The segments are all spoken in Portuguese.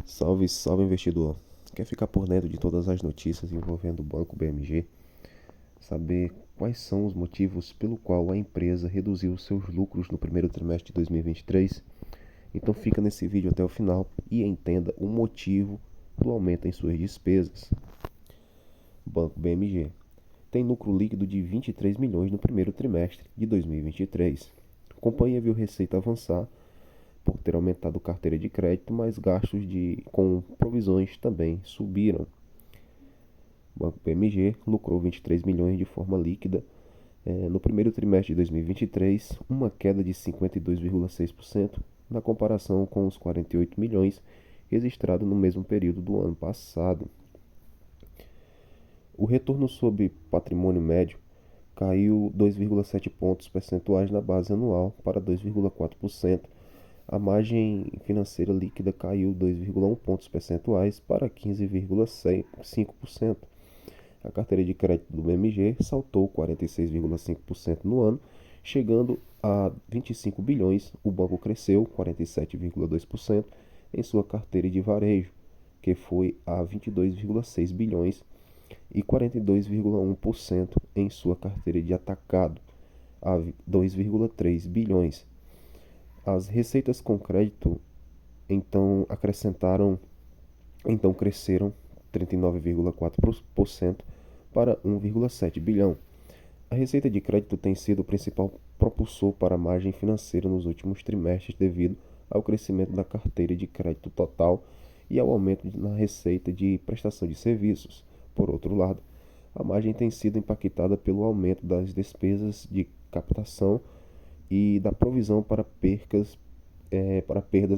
Salve, salve investidor. Quer ficar por dentro de todas as notícias envolvendo o Banco BMG? Saber quais são os motivos pelo qual a empresa reduziu seus lucros no primeiro trimestre de 2023? Então fica nesse vídeo até o final e entenda o motivo do aumento em suas despesas. Banco BMG tem lucro líquido de 23 milhões no primeiro trimestre de 2023. A companhia viu receita avançar por ter aumentado a carteira de crédito, mas gastos com provisões também subiram. O Banco BMG lucrou 23 milhões de forma líquida no primeiro trimestre de 2023, uma queda de 52,6% na comparação com os 48 milhões registrados no mesmo período do ano passado. O retorno sobre patrimônio médio caiu 2,7 pontos percentuais na base anual para 2,4%. A margem financeira líquida caiu 2,1 pontos percentuais para 15,5%. A carteira de crédito do BMG saltou 46,5% no ano, chegando a 25 bilhões. O banco cresceu 47,2% em sua carteira de varejo, que foi a 22,6 bilhões, e 42,1% em sua carteira de atacado, a 2,3 bilhões. As receitas com crédito então cresceram 39,4% para 1,7 bilhão. A receita de crédito tem sido o principal propulsor para a margem financeira nos últimos trimestres devido ao crescimento da carteira de crédito total e ao aumento na receita de prestação de serviços. Por outro lado, a margem tem sido impactada pelo aumento das despesas de captação e da provisão para perdas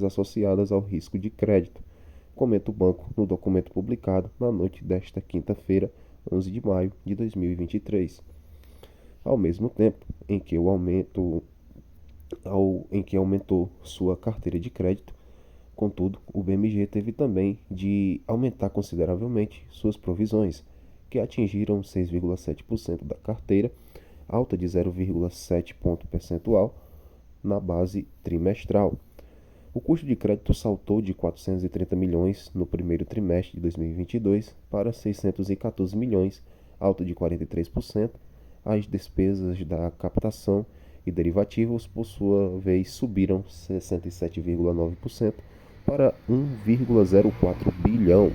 associadas ao risco de crédito, comenta o banco no documento publicado na noite desta quinta-feira, 11 de maio de 2023. Ao mesmo tempo em que aumentou sua carteira de crédito, contudo, o BMG teve também de aumentar consideravelmente suas provisões, que atingiram 6,7% da carteira, alta de 0,7 ponto percentual na base trimestral. O custo de crédito saltou de 430 milhões no primeiro trimestre de 2022 para 614 milhões, alta de 43%. As despesas da captação e derivativos, por sua vez, subiram 67,9% para 1,04 bilhão.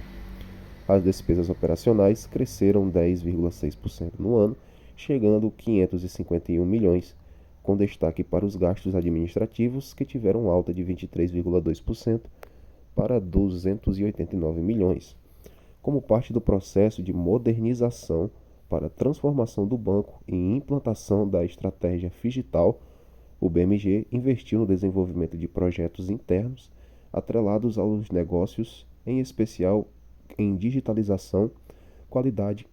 As despesas operacionais cresceram 10,6% no ano, chegando a 551 milhões, com destaque para os gastos administrativos, que tiveram alta de 23,2% para 289 milhões. Como parte do processo de modernização para a transformação do banco e implantação da estratégia digital, o BMG investiu no desenvolvimento de projetos internos atrelados aos negócios, em especial em digitalização, qualidade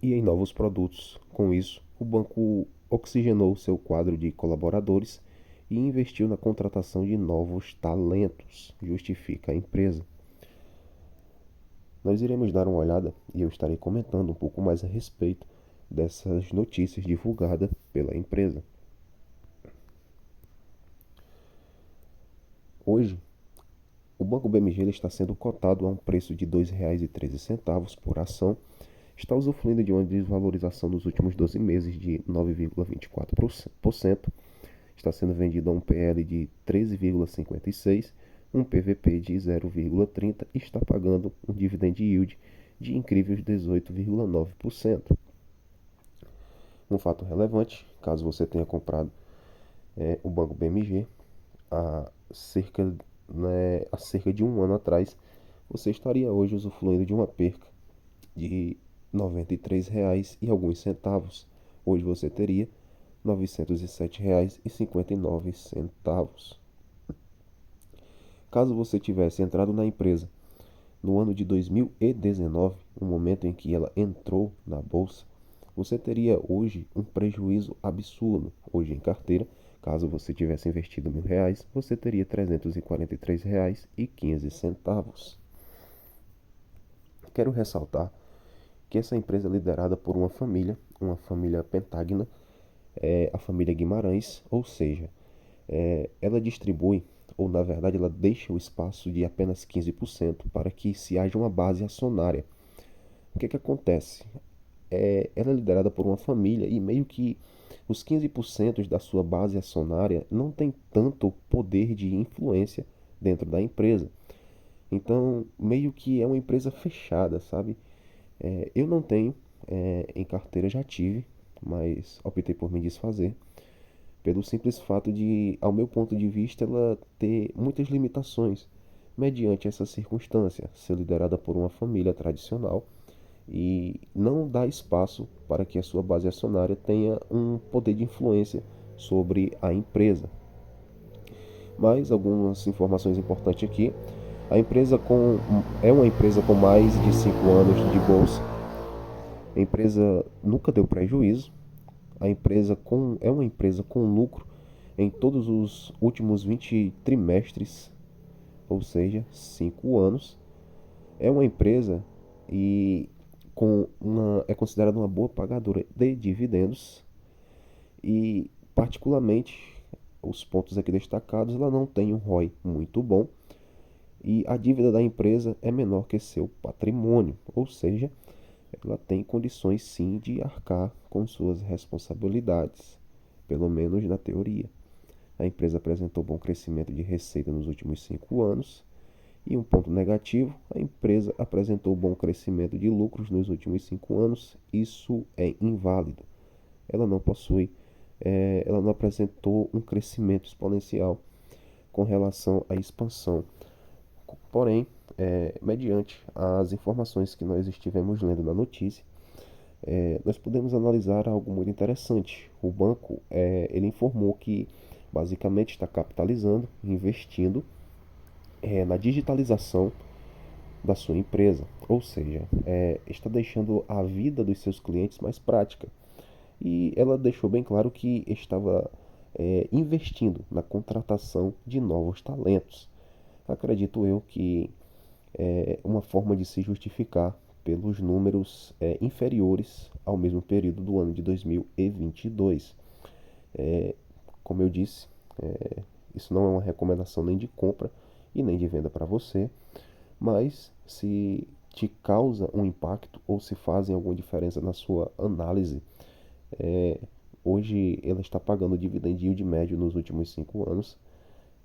e em novos produtos. Com isso, o banco oxigenou seu quadro de colaboradores e investiu na contratação de novos talentos, justifica a empresa. Nós iremos dar uma olhada e eu estarei comentando um pouco mais a respeito dessas notícias divulgadas pela empresa. Hoje, o Banco BMG está sendo cotado a um preço de R$ 2,13 por ação. Está usufruindo de uma desvalorização nos últimos 12 meses de 9,24%. Está sendo vendido a um PL de 13,56%, um PVP de 0,30% e está pagando um dividend yield de incríveis 18,9%. Um fato relevante, caso você tenha comprado o Banco BMG há cerca de um ano atrás, você estaria hoje usufruindo de uma perca de R$ 93,00 e alguns centavos. Hoje você teria R$ 907,59. Caso você tivesse entrado na empresa no ano de 2019, no momento em que ela entrou na bolsa, você teria hoje um prejuízo absurdo. Hoje em carteira, caso você tivesse investido R$ 1.000, você teria R$ 343,15. Quero ressaltar que essa empresa é liderada por uma família pentágona, a família Guimarães, ou seja, ela distribui ou na verdade ela deixa o espaço de apenas 15% para que se haja uma base acionária. O que acontece? Ela é liderada por uma família e meio que os 15% da sua base acionária não tem tanto poder de influência dentro da empresa. Então, meio que é uma empresa fechada, sabe? Eu não tenho em carteira, já tive, mas optei por me desfazer, pelo simples fato de, ao meu ponto de vista, ela ter muitas limitações, mediante essa circunstância, ser liderada por uma família tradicional e não dá espaço para que a sua base acionária tenha um poder de influência sobre a empresa. Mais algumas informações importantes aqui. A empresa é uma empresa com mais de 5 anos de bolsa. A empresa nunca deu prejuízo. É uma empresa com lucro em todos os últimos 20 trimestres, ou seja, 5 anos. É uma empresa e é considerada uma boa pagadora de dividendos e, particularmente, os pontos aqui destacados, ela não tem um ROI muito bom e a dívida da empresa é menor que seu patrimônio, ou seja, ela tem condições sim de arcar com suas responsabilidades, pelo menos na teoria. A empresa apresentou bom crescimento de receita nos últimos 5 anos. E um ponto negativo, a empresa apresentou bom crescimento de lucros nos últimos 5 anos. Isso é inválido. Ela não possui, ela não apresentou um crescimento exponencial com relação à expansão. Porém, mediante as informações que nós estivemos lendo na notícia, nós podemos analisar algo muito interessante. O banco, ele informou que basicamente está capitalizando, investindo na digitalização da sua empresa, ou seja, está deixando a vida dos seus clientes mais prática. E ela deixou bem claro que estava investindo na contratação de novos talentos. Acredito eu que é uma forma de se justificar pelos números inferiores ao mesmo período do ano de 2022. Como eu disse, isso não é uma recomendação nem de compra e nem de venda para você, mas se te causa um impacto ou se fazem alguma diferença na sua análise, é, hoje ela está pagando dividend yield médio nos últimos 5 anos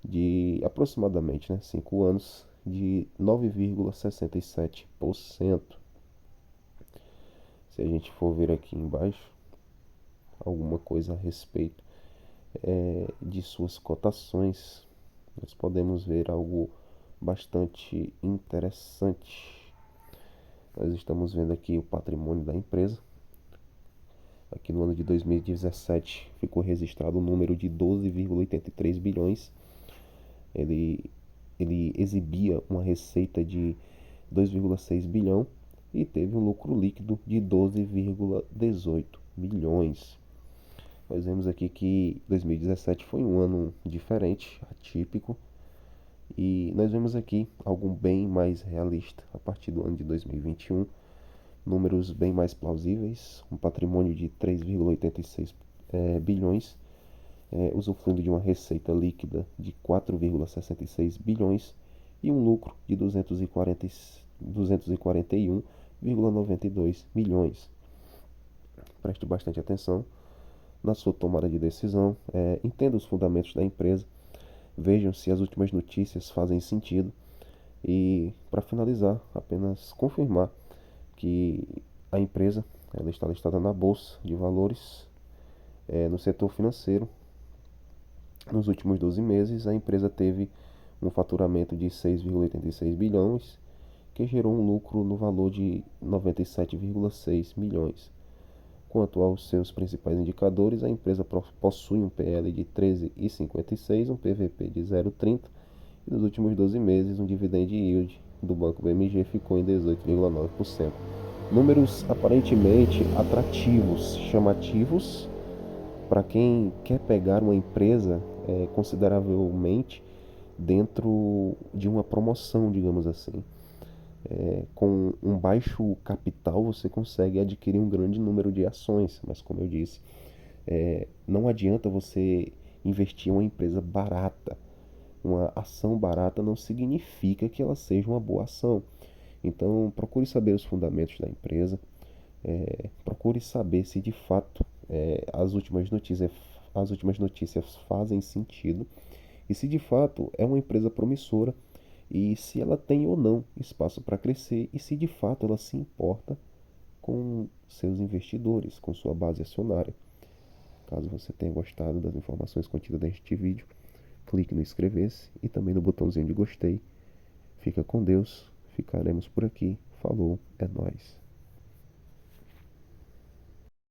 de aproximadamente, né, 5 anos de 9,67%. Se a gente for ver aqui embaixo alguma coisa a respeito de suas cotações, nós podemos ver algo bastante interessante. Nós estamos vendo aqui o patrimônio da empresa. Aqui no ano de 2017 ficou registrado o número de 12,83 bilhões. Ele, ele exibia uma receita de 2,6 bilhão e teve um lucro líquido de 12,18 bilhões. Nós vemos aqui que 2017 foi um ano diferente, atípico, e nós vemos aqui algo bem mais realista a partir do ano de 2021, números bem mais plausíveis, um patrimônio de 3,86 bilhões, usufruindo de uma receita líquida de 4,66 bilhões e um lucro de 241,92 milhões. Preste bastante atenção na sua tomada de decisão, entenda os fundamentos da empresa, vejam se as últimas notícias fazem sentido e, para finalizar, apenas confirmar que a empresa ela está listada na Bolsa de Valores no setor financeiro. Nos últimos 12 meses, a empresa teve um faturamento de 6,86 bilhões, que gerou um lucro no valor de 97,6 milhões. Quanto aos seus principais indicadores, a empresa possui um PL de 13,56, um PVP de 0,30 e nos últimos 12 meses um dividend yield do Banco BMG ficou em 18,9%. Números aparentemente atrativos, chamativos para quem quer pegar uma empresa consideravelmente dentro de uma promoção, digamos assim. Com um baixo capital você consegue adquirir um grande número de ações, mas como eu disse, não adianta você investir em uma empresa barata, Uma ação barata não significa que ela seja uma boa ação. Então, procure saber os fundamentos da empresa, procure saber se de fato as últimas notícias fazem sentido e se de fato é uma empresa promissora e se ela tem ou não espaço para crescer e se de fato ela se importa com seus investidores, com sua base acionária. Caso você tenha gostado das informações contidas neste vídeo, clique no inscrever-se e também no botãozinho de gostei. Fica com Deus, ficaremos por aqui. Falou, é nóis.